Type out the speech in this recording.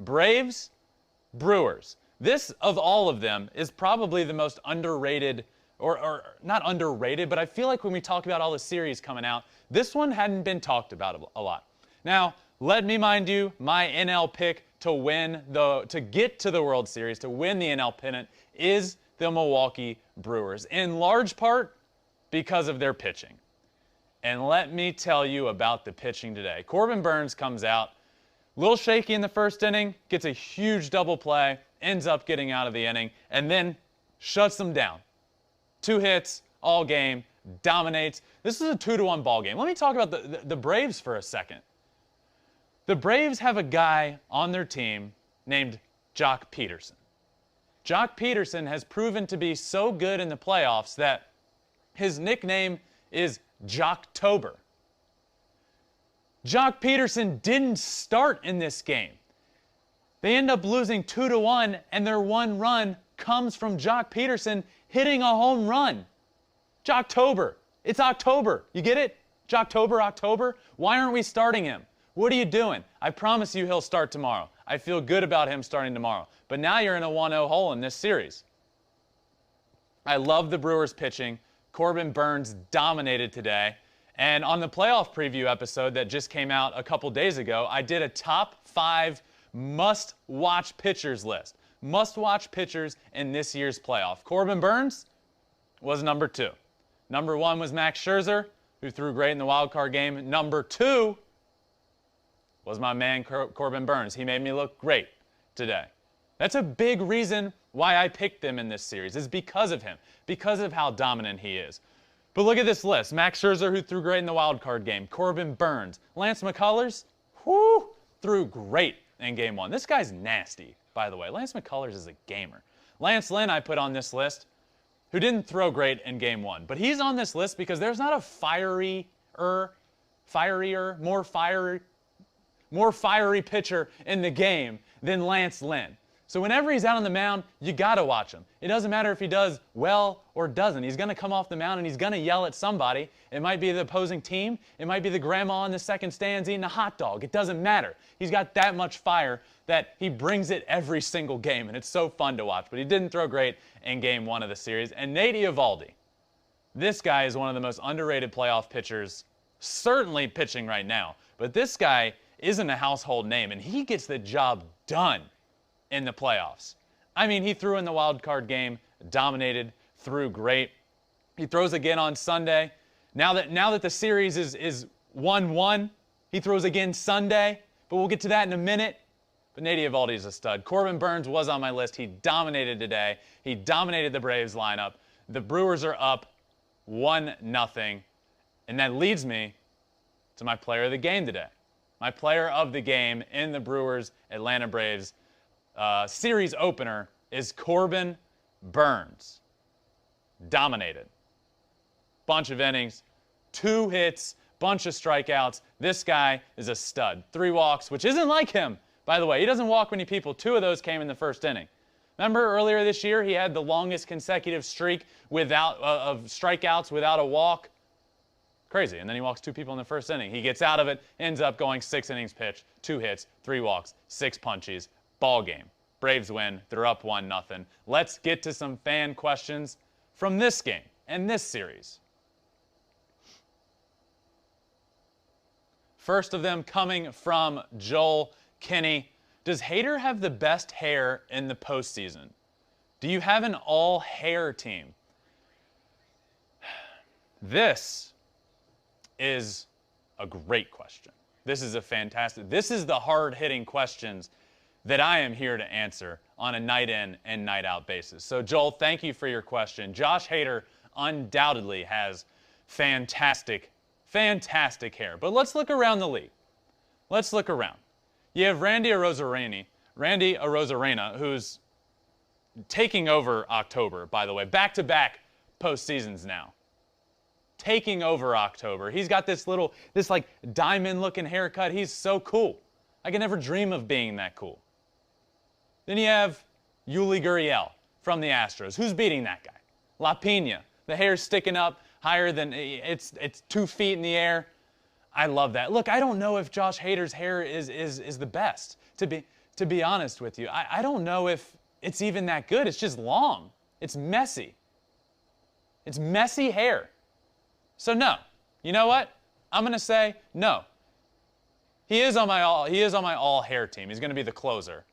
Braves, Brewers. This, of all of them, is probably the most underrated, or not underrated, but I feel like when we talk about all the series coming out, this one hadn't been talked about a lot. Now, let me mind you, my NL pick to get to the World Series, to win the NL pennant, is the Milwaukee Brewers, in large part because of their pitching. And let me tell you about the pitching today. Corbin Burnes comes out, a little shaky in the first inning, gets a huge double play, ends up getting out of the inning, and then shuts them down. 2 hits all game, dominates. This is a 2-1 ball game. Let me talk about the Braves for a second. The Braves have a guy on their team named Joc Pederson. Joc Pederson has proven to be so good in the playoffs that his nickname is Joctober. Joc Pederson didn't start in this game. They end up losing 2-1, and their one run comes from Joc Pederson hitting a home run. Joctober. It's October. You get it? Joctober, October. Why aren't we starting him? What are you doing? I promise you he'll start tomorrow. I feel good about him starting tomorrow. But now you're in a 1-0 hole in this series. I love the Brewers pitching. Corbin Burnes dominated today. And on the playoff preview episode that just came out a couple days ago, I did a top 5 must-watch pitchers list. Must-watch pitchers in this year's playoff. Corbin Burnes was number 2. Number 1 was Max Scherzer, who threw great in the wild card game. Number 2 was my man Corbin Burnes. He made me look great today. That's a big reason why I picked them in this series, is because of him, because of how dominant he is. But look at this list. Max Scherzer, who threw great in the wild card game. Corbin Burnes. Lance McCullers, threw great in game 1. This guy's nasty, by the way. Lance McCullers is a gamer. Lance Lynn I put on this list, who didn't throw great in game 1. But he's on this list because there's not a more fiery pitcher in the game than Lance Lynn. So whenever he's out on the mound, you got to watch him. It doesn't matter if he does well or doesn't. He's going to come off the mound and he's going to yell at somebody. It might be the opposing team. It might be the grandma in the second stands eating a hot dog. It doesn't matter. He's got that much fire that he brings it every single game, and it's so fun to watch. But he didn't throw great in game 1 of the series. And Nate Eovaldi, this guy is one of the most underrated playoff pitchers, certainly pitching right now. But this guy isn't a household name, and he gets the job done in the playoffs. I mean, he threw in the wild card game, dominated, threw great. He throws again on Sunday. Now that the series is 1-1, he throws again Sunday, but we'll get to that in a minute. But Nate Eovaldi is a stud. Corbin Burnes was on my list. He dominated today. He dominated the Braves lineup. The Brewers are up 1-0, and that leads me to my player of the game today. My player of the game in the Brewers-Atlanta Braves series opener is Corbin Burnes. Dominated. Bunch of innings, 2 hits, bunch of strikeouts. This guy is a stud. 3 walks, which isn't like him, by the way. He doesn't walk many people. 2 of those came in the first inning. Remember earlier this year, he had the longest consecutive streak of strikeouts without a walk. Crazy. And then he walks 2 people in the first inning. He gets out of it, ends up going 6 innings pitched, 2 hits, 3 walks, 6 punchies. Ball game. Braves win. They're up 1-0. Let's get to some fan questions from this game and this series. First of them coming from Joel Kinney. Does Hader have the best hair in the postseason? Do you have an all-hair team? This is a great question. This is the hard-hitting questions that I am here to answer on a night in and night out basis. So Joel, thank you for your question. Josh Hader undoubtedly has fantastic hair. But let's look around the league. Let's look around. You have Randy Arozarena, who's taking over October, by the way. Back-to-back postseasons now. Taking over October. He's got this like diamond-looking haircut. He's so cool. I could never dream of being that cool. Then you have Yuli Gurriel from the Astros. Who's beating that guy? La Pena. The hair's sticking up higher than, it's 2 feet in the air. I love that. Look, I don't know if Josh Hader's hair is the best. To to be honest with you. I don't know if it's even that good. It's just long. It's messy. It's messy hair. So no. You know what? I'm going to say no. He is on my all hair team. He's going to be the closer.